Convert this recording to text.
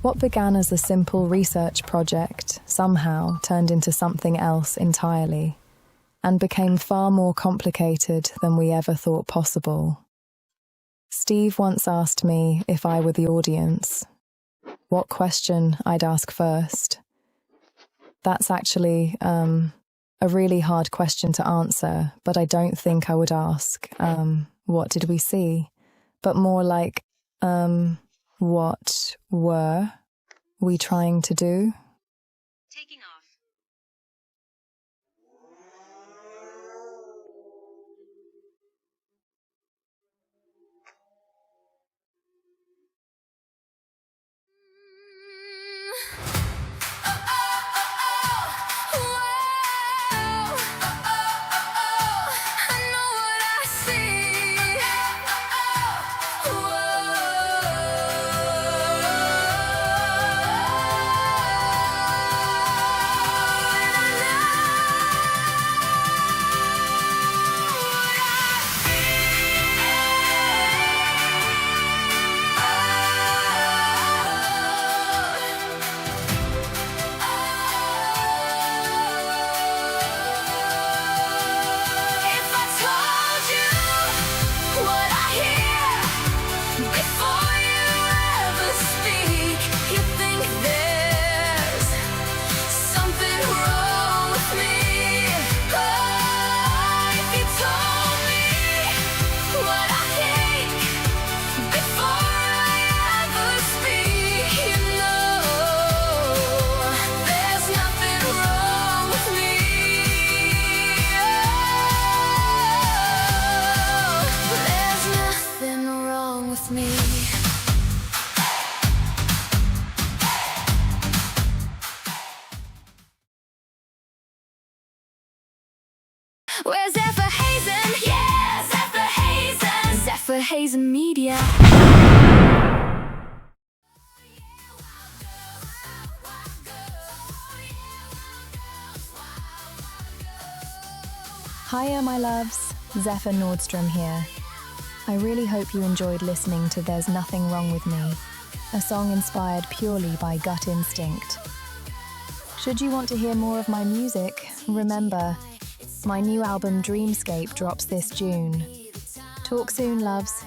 What began as a simple research project somehow turned into something else entirely, and became far more complicated than we ever thought possible. Steve once asked me if I were the audience, what question I'd ask first. That's actually a really hard question to answer, but I don't think I would ask, what did we see? But more like, what were we trying to do? Taking off. Where's Zephyr Hazen? Yeah, Zephyr Hazen. Zephyr Hazen Media. Hiya, my loves. Zephyr Nordstrom here. I really hope you enjoyed listening to There's Nothing Wrong With Me, a song inspired purely by gut instinct. Should you want to hear more of my music, remember, my new album Dreamscape drops this June. Talk soon, loves.